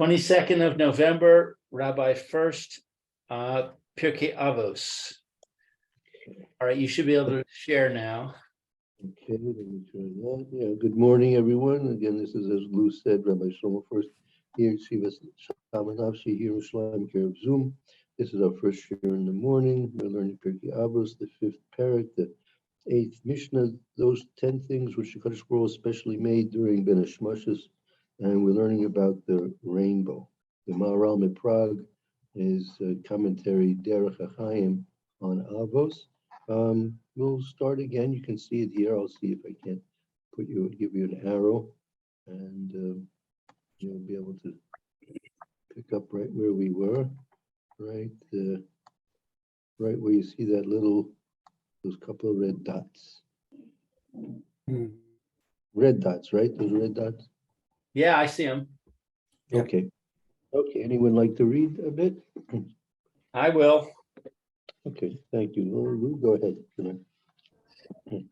22nd of November, Rabbi Furst, Pierke Avos. All right, you should be able to share now. Okay, let me try that. Yeah, good morning, everyone. Again, this is, as Lou said, Rabbi Shlomo Furst here at Shivas Shamanavshi here in Yerushalayim, care of Zoom. This is our first share in the morning. We're learning Pirkei Avos, the fifth parak, the eighth Mishnah, those 10 things which the Kadosh Baruch Hu especially made during Ben Hashmashos, and we're learning about the rainbow. The Maharal Miprag is a commentary Derech HaChaim on Avos. We'll start again. You can see it here. I'll see if I can give you an arrow, and you'll be able to pick up right where we were, right where you see that those couple of red dots. Red dots, right? Those red dots. Yeah, I see them. Okay. Okay. Anyone like to read a bit? I will. Okay. Thank you. Lou, go ahead.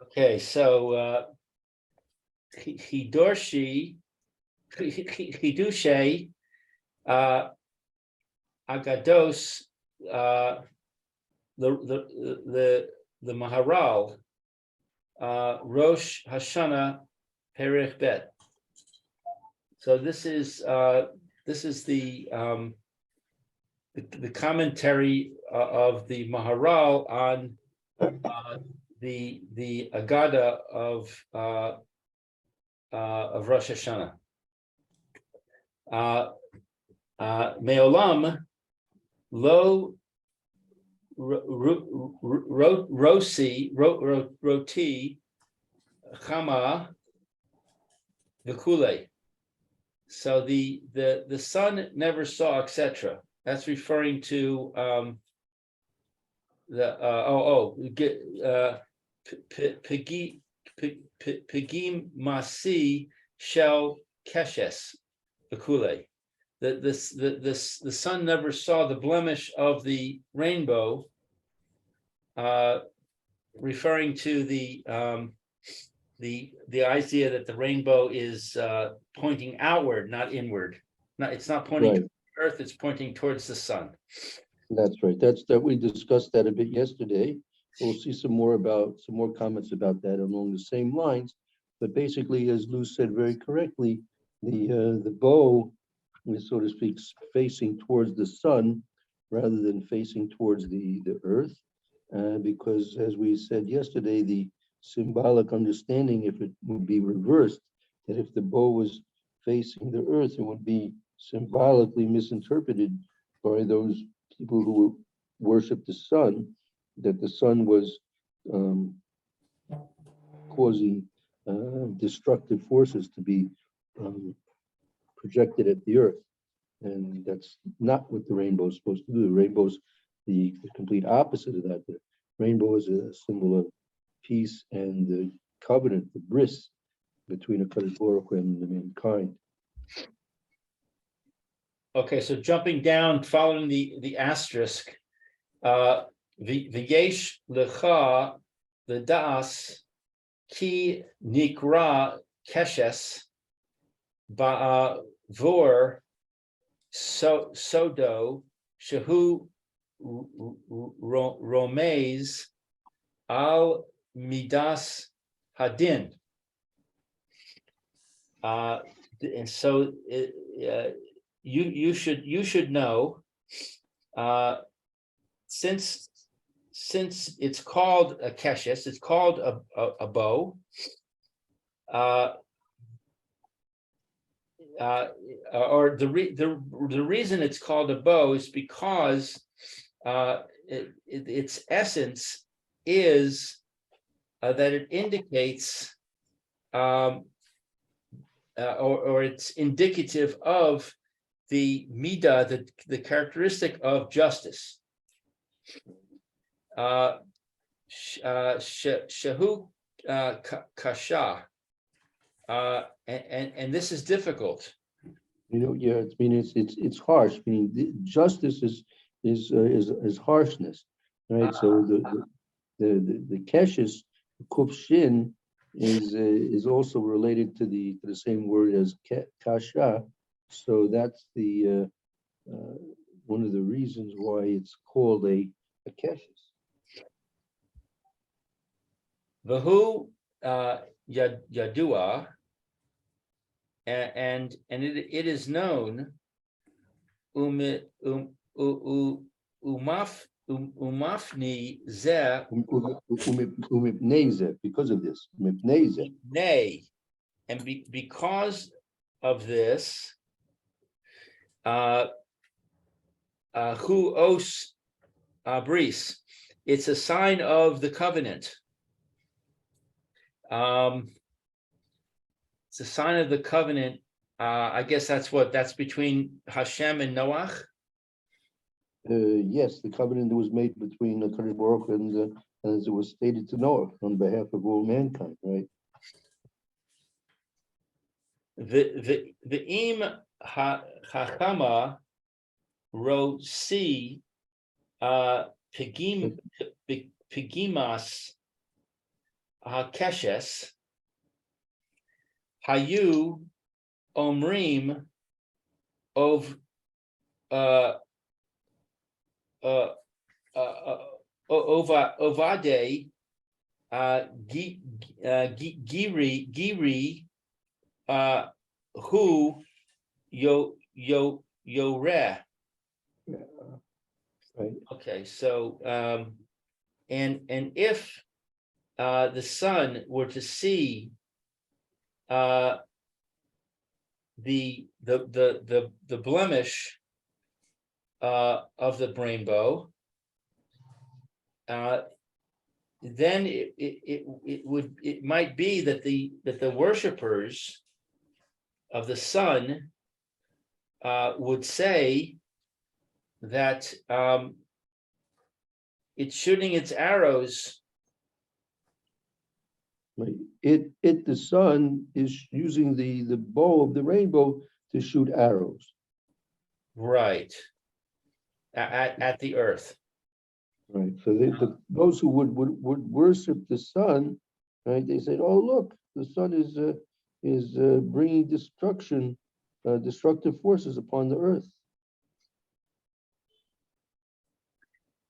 Okay, so Hidushe, Agados, the Maharal, Rosh Hashanah Perich Bet. So this is the commentary of the Maharal on the Agada of Rosh Hashanah. Me'olam lo roti chama v'kule. So the sun never saw, etc. That's referring to Pegim Masi Shel Keshes V'Kule. The sun never saw the blemish of the rainbow, referring to the idea that the rainbow is pointing outward, not inward. It's not pointing to the earth; it's pointing towards the sun. That's right. We discussed that a bit yesterday. We'll see some more comments about that along the same lines. But basically, as Lou said very correctly, the bow is, so to speak, facing towards the sun rather than facing towards the earth, because, as we said yesterday, the symbolic understanding, if it would be reversed, that if the bow was facing the earth, it would be symbolically misinterpreted by those people who worship the sun, that the sun was causing destructive forces to be projected at the earth. And that's not what the rainbow is supposed to do. The rainbow's the complete opposite of that. The rainbow is a symbol of peace and the covenant, the bris between a Kadosh Baruch Hu and the mankind. Okay, so jumping down, following the asterisk, v'yesh lecha the das ki nikra keshes ba'avor sodo shehu romez al midas hadin. And so you should know, since it's called a keshes, it's called a bow, or the reason it's called a bow is because its essence is that it indicates or it's indicative of the midah, the characteristic of justice. Shehu kasha, and this is difficult. It's harsh. Meaning justice is harshness, right? So the keshes, kufshin, is also related to the same word as kasha, So that's the one of the reasons why it's called a keshes. Vahu Yadua, and it is known umafni ze Umipneze, because of this. Umipneze. nay, and because of this, hu os bris, it's a sign of the covenant. It's a sign of the covenant. I guess that's between Hashem and Noach. Yes, the covenant that was made between the Kadosh Baruch and as it was stated to Noah on behalf of all mankind, right? The im hachama ro si pigimas hakeshes hayu omrim of ovade giri hu yoreh. Right. Okay, so and if the son were to see the blemish of the rainbow, then it might be that the worshipers of the sun would say that it's shooting its arrows. Right. The sun is using the bow of the rainbow to shoot arrows. Right. At the earth. Right. So those who would worship the sun, right? They said, "Oh, look, the sun is bringing destructive forces upon the earth."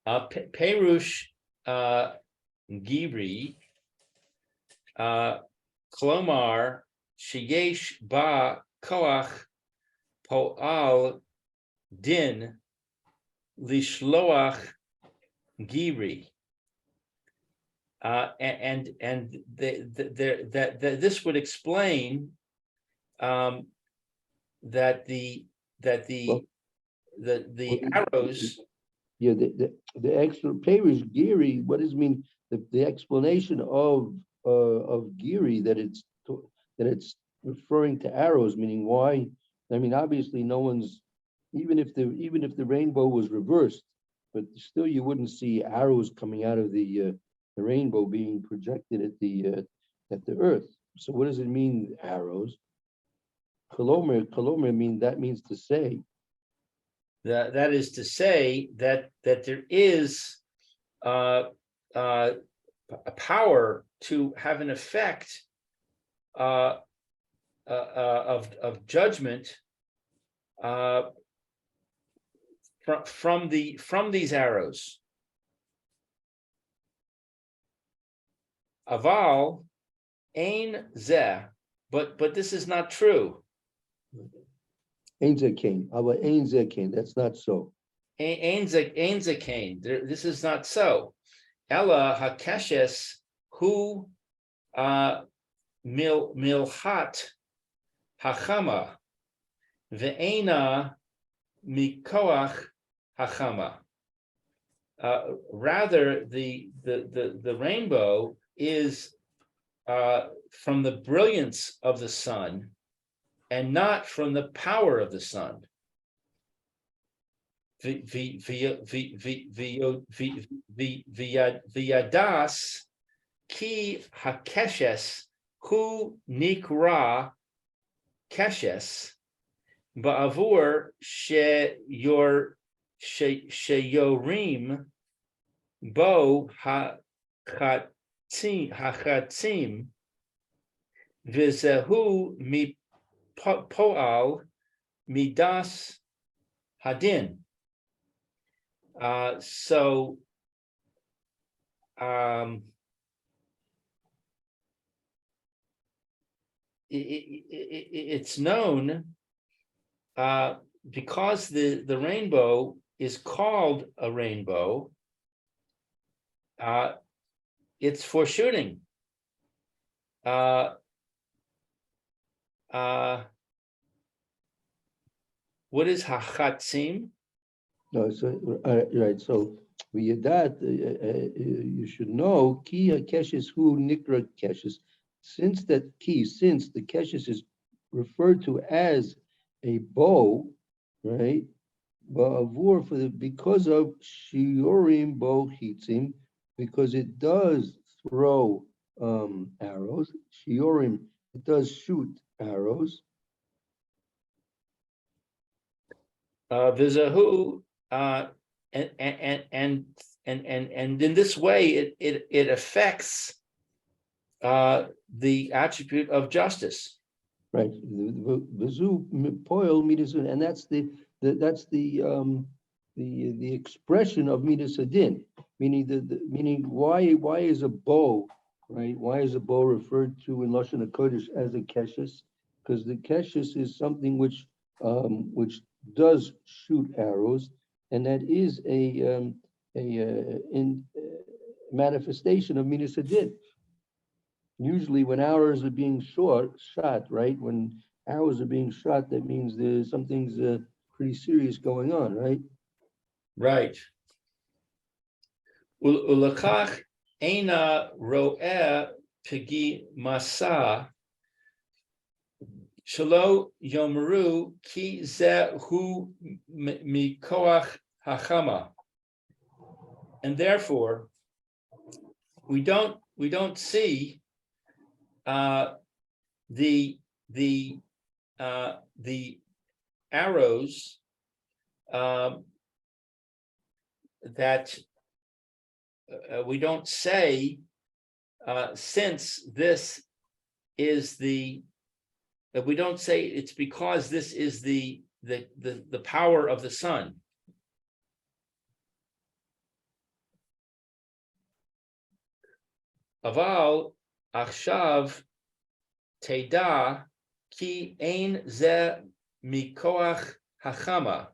Perush Giri Klomar Sheyesh Ba Koach Poal Din Lishloach Giri. And this would explain that the arrows. Yeah, the extra Perish Giri. What does it mean? The explanation of Giri that it's referring to arrows, meaning why? I mean, obviously, no one's even if the rainbow was reversed, but still you wouldn't see arrows coming out of the rainbow being projected at the earth. So what does it mean, arrows? Kolomer means to say. That is to say that there is a power to have an effect of judgment from these arrows. Aval ein zeh, but this is not true. Ein zeh kain, aber ein zeh kain. That's not so. Ein zeh kain. This is not so. Ella hakeshes hu milchat hachama ve'ena mikoach hachama. Rather, the rainbow is from the brilliance of the sun and not from the power of the sun. Viyadas ki hakeshes hu nikra keshes ba'avur sheyorim bo hachatzim vizehu mi poal midas hadin. So it's known because the rainbow is called a rainbow. It's for shooting. What is hachatzim? No, so right. So with that, you should know ki keshes hu nikra keshes. Since the keshes is referred to as a bow, right? Ba'avur because of shiurim bo chitzim, because it does throw arrows. Shiurim, it does shoot arrows. Vizahu, and in this way it affects the attribute of justice. Right. Vizu poil midas, and that's the expression of midas adin, meaning why is a bow, right? Why is a bow referred to in Lashon HaKodesh as a keshes? Because the keshes is something which does shoot arrows, and that is a manifestation of midas adin. Usually when arrows are being shot, right? When arrows are being shot, that means there's something's pretty serious going on, right? Right. Ulakach eina ro'eh pigi masa shelo yomru ki ze hu mikoach hachama. And therefore, we don't see the arrows that we don't say since this is we don't say it's because this is the power of the sun. Aval achshav teda ki ein ze mikoach hachama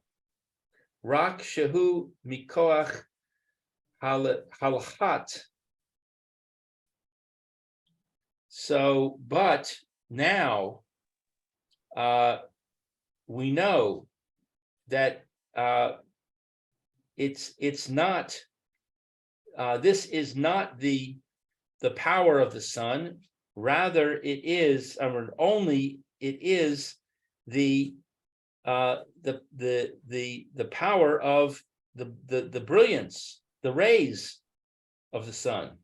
rak shehu mikoach halachat. So, but now we know that it's not. This is not the power of the sun. Rather, it is, or only it is the power of the brilliance, the rays of the sun.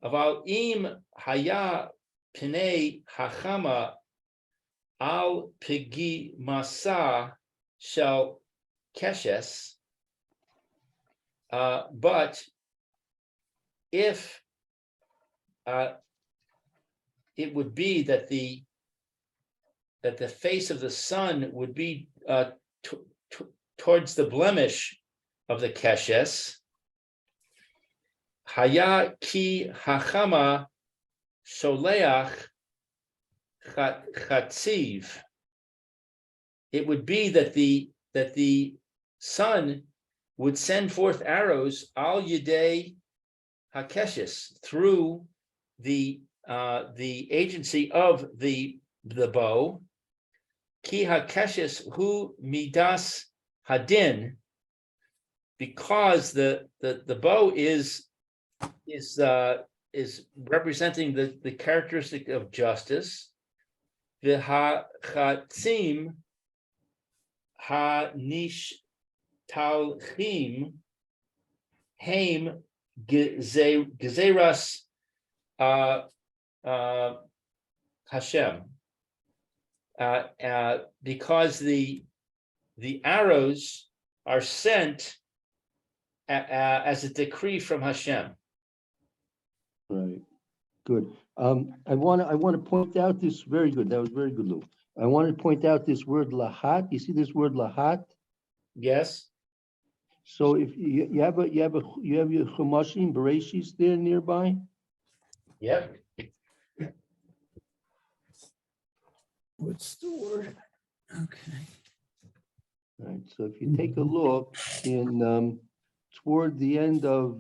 Aval im haya pinei hachama al pigi masa shel keshes. But if it would be that the face of the sun would be towards the blemish of the keshes, haya ki hachama sholeach chatziv. It would be that the sun would send forth arrows al yidei hakeshes, through the agency of the bow. Ki hakeshes hu midas hadin, because the bow is representing the characteristic of justice. V'hachatzim hanish talchim heim gezeras Hashem, because the arrows are sent as a decree from Hashem. Right. Good. I want to point out this. Very good. That was very good, Lou. I want to point out this word lahat. You see this word lahat? Yes, So if you have your chumashim bereshis there nearby. yep. What's the word? Okay. Right, so if you take a look in toward the end of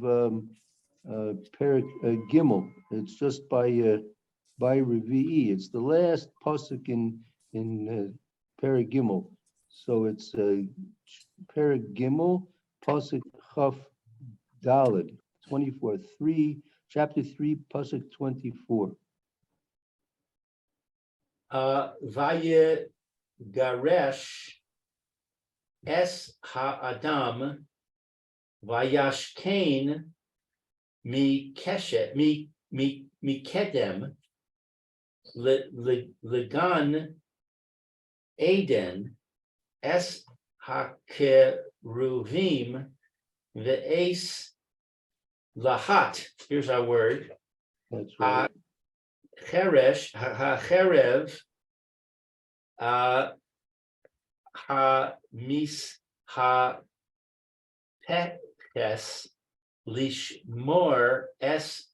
Perik Gimel, it's just by Revi'i. It's the last pasuk in Perik Gimel. So it's Perik Gimel pasuk Chaf Daled 24 3 chapter 3 pasuk 24. Vaya garesh es ha'adam vayashkein mi keshet mi kedem legan Eden es hakeruvim ve'es lahat. Here's our word. That's right. Cheresh hacherev ha-mis ha-peches lishmor es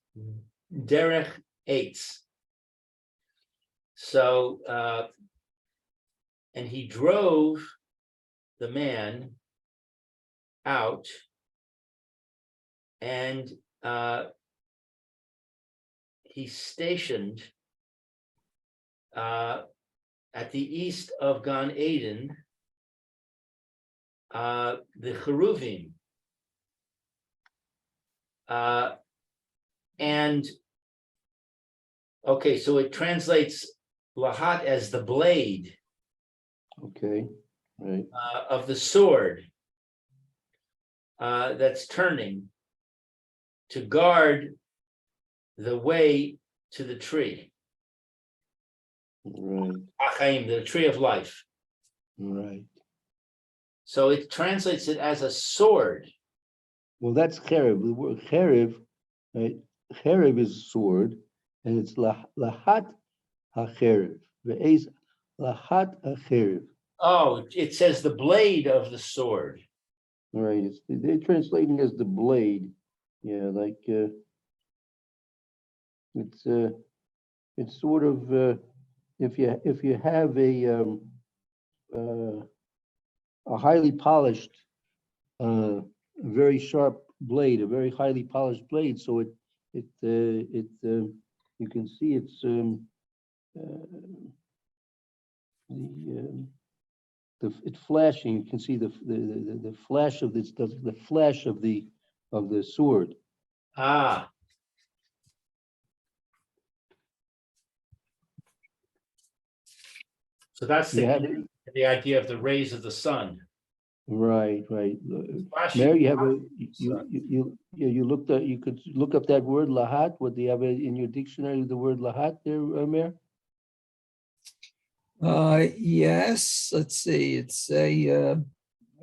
derech eitz. So, and he drove the man out, and he stationed at the east of Gan Eden the cheruvim, and okay, so it translates lahat as the blade Okay, right. of the sword that's turning to guard the way to the tree, Right, Achaim, the tree of life. right. So it translates it as a sword. Well, that's cherev. The word cherev, right? Cherev is sword, and it's lahat hacherev. Ve'ez lahat hacherev. Oh, it says the blade of the sword. Right. They're translating as the blade. Yeah, like it's sort of if you have a highly polished, very sharp blade, a very highly polished blade, so it you can see it's it's flashing. You can see the flash of this, the flash of the sword. Ah. So that's You have the idea of the rays of the sun. right. Flashing Mary, you have sun. you looked at, you could look up that word lahat. What do you have in your dictionary? The word lahat there, Mary? Yes, let's see. It's a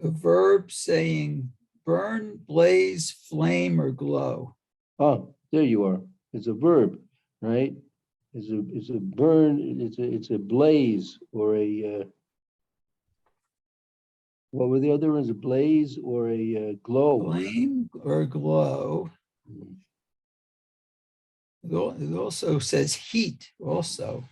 verb saying burn, blaze, flame, or glow. Oh, there you are. It's a verb, right? It's a burn. It's a blaze or a what were the other ones? A blaze or a glow. Flame or glow. It also says heat also.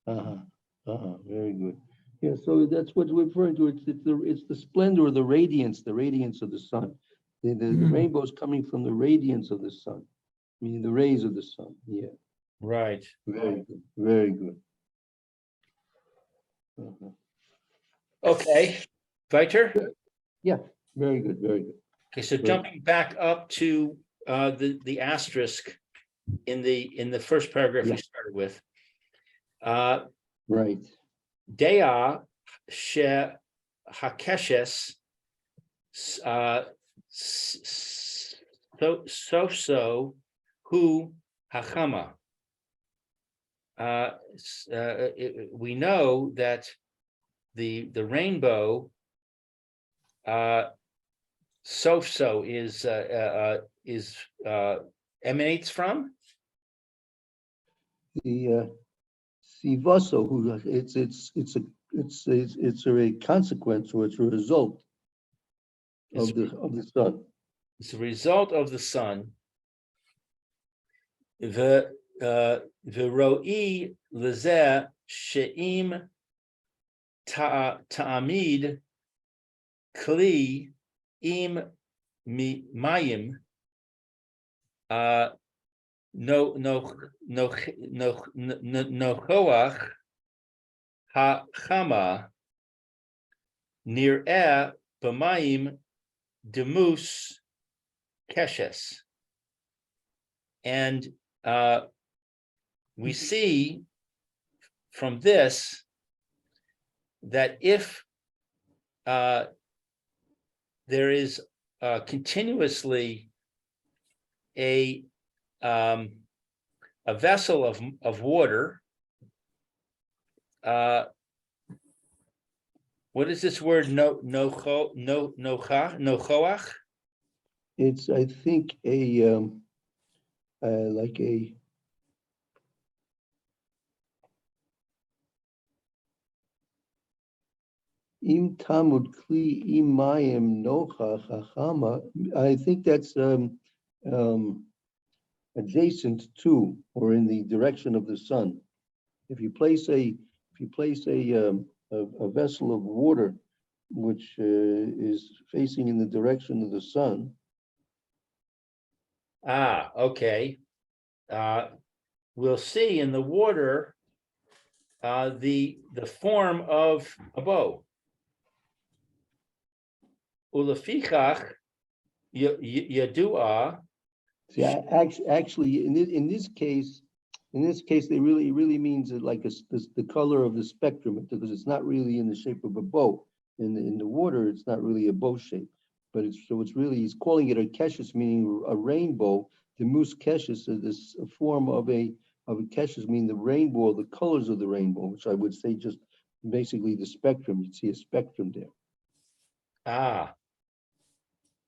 Very good. Yeah, so that's what we're referring to. It's the splendor, the radiance of the sun. The rainbow is coming from the radiance of the sun, meaning the rays of the sun. Yeah. Right. Very good. Very good. Okay. Weiter? Yeah, very good. Very good. Okay, so jumping back up to the asterisk in the first paragraph we started with. Right. Dea she hakeshes so hu hachama. We know that the rainbow so is emanates from The Sivaso, who it's it's a consequence, or it's a result It's, of the sun. it's a result of the sun. V'ro'i lezeh she'im ta'amid kli im mayim nochoach ha'chama nir'eh b'mayim demus keshes. And we see from this that if there is continuously a vessel of water, what is this word? Nochoach? It's, I think, a like a im tamud kli im mayim nocha chachama. I think that's adjacent to, or in the direction of the sun. If you place a vessel of water which is facing in the direction of the sun. Okay. We'll see in the water the form of a bow. Ulefichach yadua. See, actually, in this case, they really means it like the color of the spectrum, because it's not really in the shape of a bow. In the water, it's not really a bow shape, but it's really, he's calling it a keshes, meaning a rainbow. The moose keshes is this form of a keshes, meaning the rainbow, the colors of the rainbow, which I would say just basically the spectrum. You'd see a spectrum there.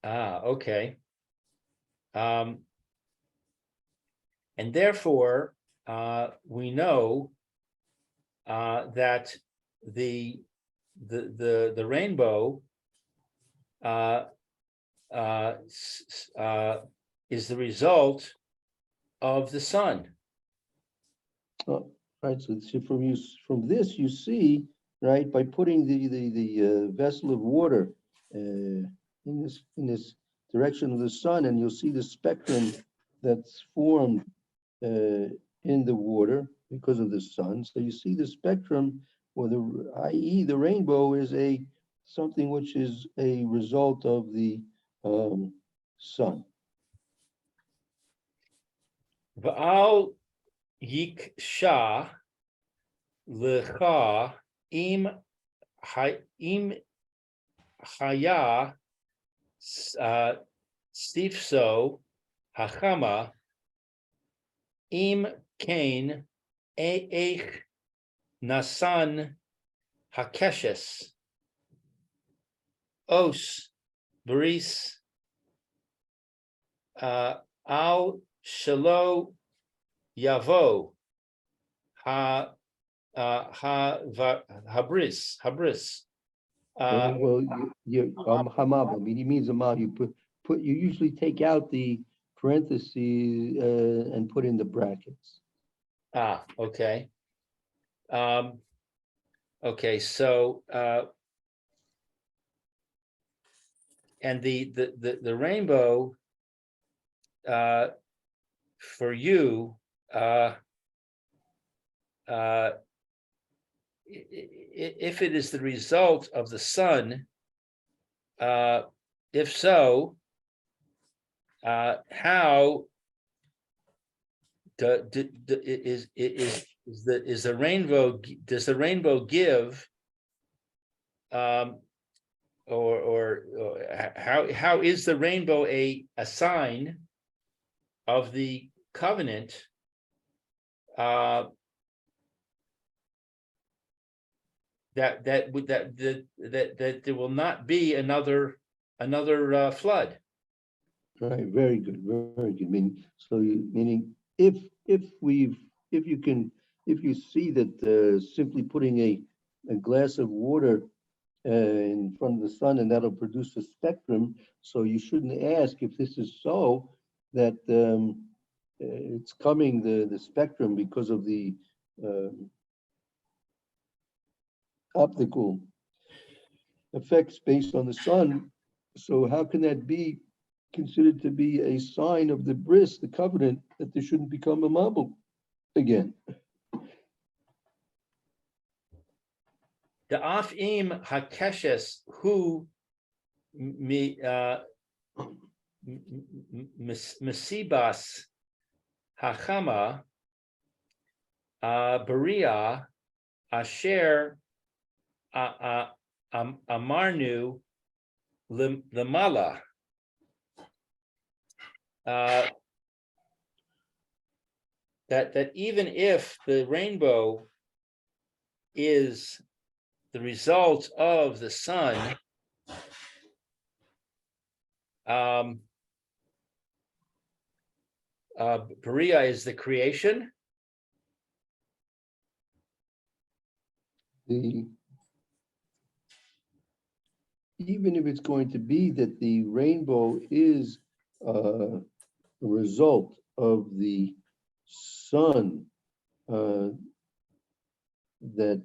Okay. And therefore, we know that the rainbow is the result of the sun. Oh, right. So from this you see, right, by putting the vessel of water in this direction of the sun, and you'll see the spectrum that's formed in the water because of the sun. So you see the spectrum, or i.e. the rainbow is something which is a result of the sun. V'al yiksha lecha im haya stifso hachama im kain eich nasan hakeshes os baris al shelo yavo habris. Well, hamab. I mean, he means amab. You you usually take out the parentheses and put in the brackets. Okay. Okay, so and the rainbow for you if it is the result of the sun, if so, how is the rainbow? Does the rainbow give, or how is the rainbow a sign of the covenant? That there will not be another flood. Right, very good, very good. Meaning if you see that simply putting a a glass of water in front of the sun, and that'll produce a spectrum. So you shouldn't ask if this is so, that it's coming, the spectrum, because of the optical effects based on the sun. So how can that be considered to be a sign of the bris, the covenant, that there shouldn't become a mabul again? The afim hakeshes hu misibas hachama beria asher amarnu lemala. That even if the rainbow is the result of the sun, Berea is the creation. Even if it's going to be that the rainbow is a result of the sun, that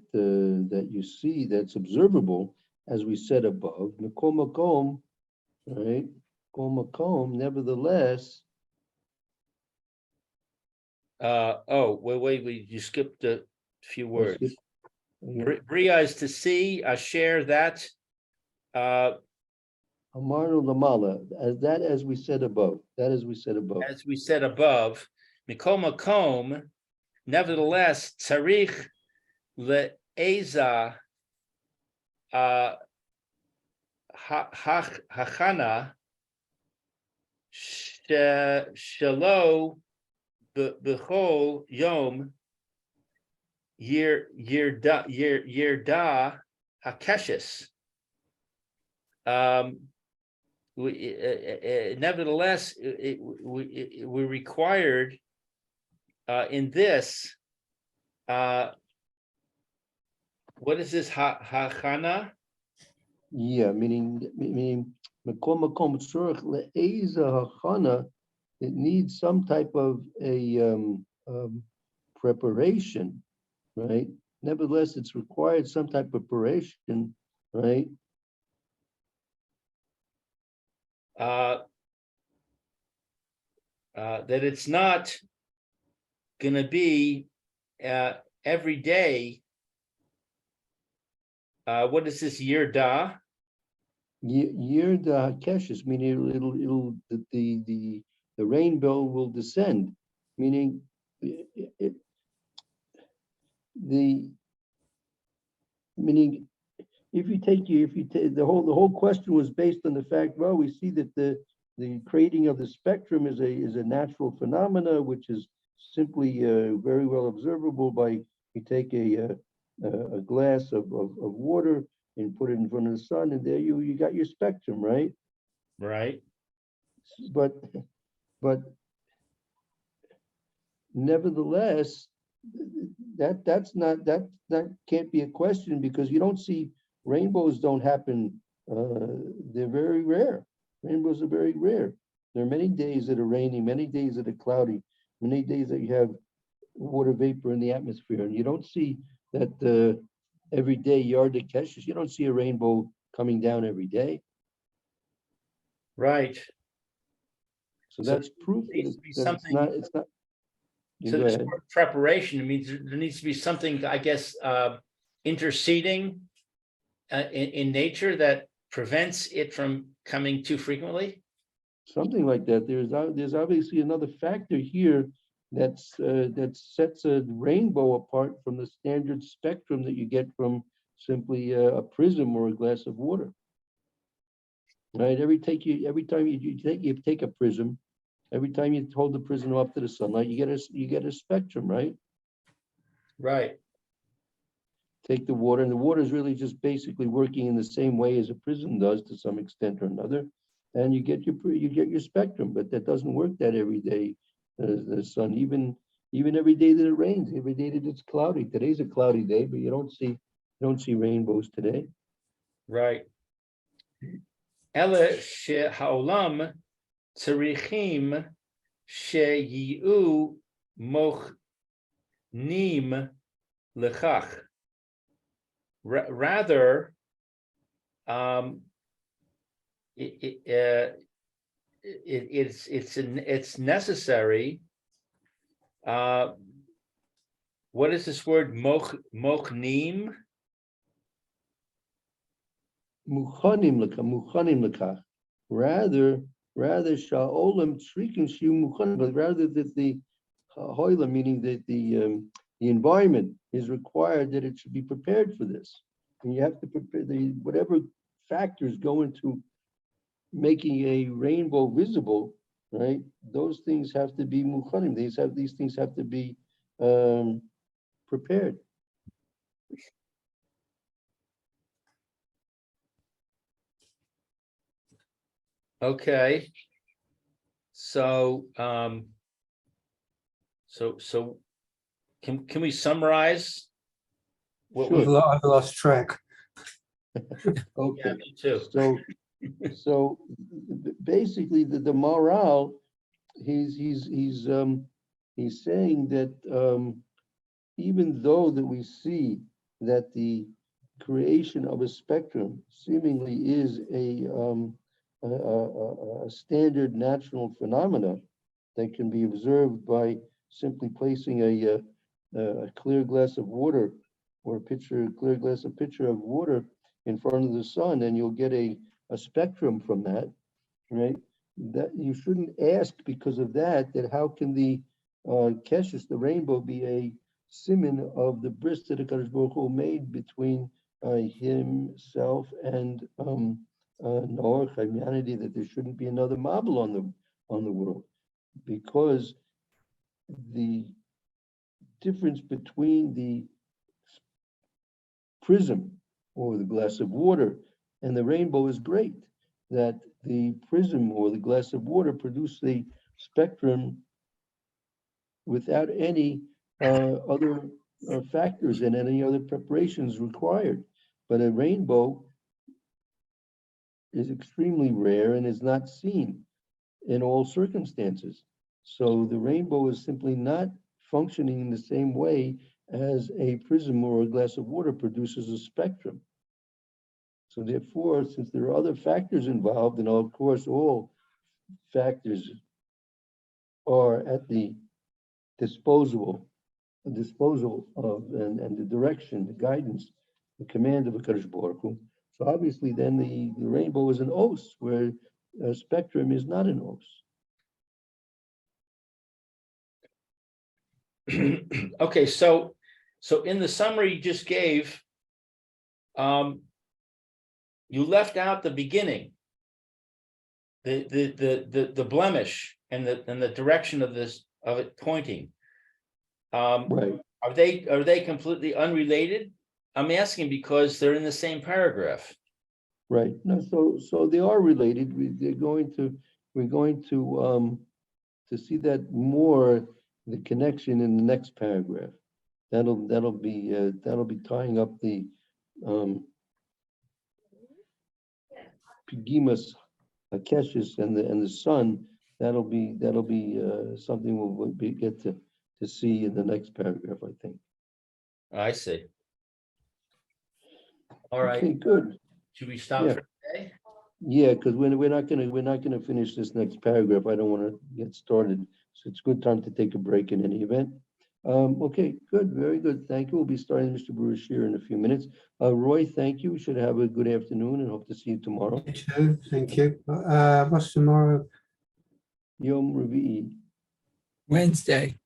you see, that's observable, as we said above, Makom Makom, right? Makom Makom, nevertheless. Wait, you skipped a few words. Bria is to see, share that. Amarnu Lamala, as we said above. That as we said above. As we said above, Mikom Makom, nevertheless, Tzarich le'eza hachana shelo b'chol yom yirda hakeshes. Nevertheless, we're required in this. What is this hachana? Yeah, meaning makom makom tzorich le'eza hachana. It needs some type of a preparation, right? Nevertheless, it's required some type of preparation, right? That it's not going to be every day. What is this yirda? Yirda hakeshes, meaning it'll the rainbow will descend, meaning if you take the whole question was based on the fact, well, we see that the creating of the spectrum is a natural phenomena, which is simply very well observable by you take a glass of water and put it in front of the sun, and there you got your spectrum, right? Right. But nevertheless, that can't be a question, because you don't see rainbows don't happen. They're very rare. Rainbows are very rare. There are many days that are rainy, many days that are cloudy, many days that you have water vapor in the atmosphere, and you don't see that every day. Yarda keshes, you don't see a rainbow coming down every day. Right. So that's proof that it's not. So this preparation, it means there needs to be something, I guess, interceding in nature that prevents it from coming too frequently. Something like that. There's obviously another factor here that sets a rainbow apart from the standard spectrum that you get from simply a prism or a glass of water. Right. Every time you take a prism, every time you hold the prism up to the sunlight, you get a spectrum, right? Right. Take the water, and the water is really just basically working in the same way as a prism does to some extent or another, and you get your spectrum. But that doesn't work that every day. The sun, even every day that it rains, every day that it's cloudy. Today's a cloudy day, but you don't see Don't see rainbows today. Right. Ela she'haolam tzarichim sheyiu mochnim lechach. Rather, it's necessary. What is this word? Mochnim? Muchanim lekach. Rather sha'olam tzrikim shiu muchanim, but rather that the hoila, meaning that the environment is required that it should be prepared for this. And you have to prepare whatever factors go into making a rainbow visible, right? Those things have to be muchanim. These things have to be prepared. Okay. So, can we summarize? Sure. I've lost track. Okay. Yeah, me too. So basically, the moral, he's saying that even though that we see that the creation of a spectrum seemingly is a standard natural phenomena that can be observed by simply placing a clear glass of water or a pitcher of water in front of the sun, and you'll get a spectrum from that, right? That you shouldn't ask because of that how can the keshes, the rainbow, be a siman of the bris that HaKadosh Baruch Hu made between himself and Noah, humanity, that there shouldn't be another marble on the world, because the difference between the prism or the glass of water and the rainbow is great. That the prism or the glass of water produce the spectrum without any other factors and any other preparations required. But a rainbow is extremely rare and is not seen in all circumstances. So the rainbow is simply not functioning in the same way as a prism or a glass of water produces a spectrum. So therefore, since there are other factors involved, and of course all factors are at the disposal of and the direction, the guidance, the command of HaKadosh Baruch Hu. So obviously then the rainbow is an os, where a spectrum is not an os. Okay, so in the summary you just gave, you left out the beginning, the blemish and the direction of it pointing. Right. Are they completely unrelated? I'm asking because they're in the same paragraph. Right. No, so they are related. We're going to see that more, the connection in the next paragraph. That'll be tying up the Pigimas, Akeshis, and the sun. That'll be something we'll get to see in the next paragraph, I think. I see. All right. Okay, good. Should we stop Yeah. for today? Yeah, because we're not gonna finish this next paragraph. I don't want to get started. So it's a good time to take a break in any event. Okay, good, very good. Thank you. We'll be starting Mr. Brewers here in a few minutes. Roy, thank you. We should have a good afternoon and hope to see you tomorrow. You too. Thank you. What's tomorrow? Yom Revi'i. Wednesday.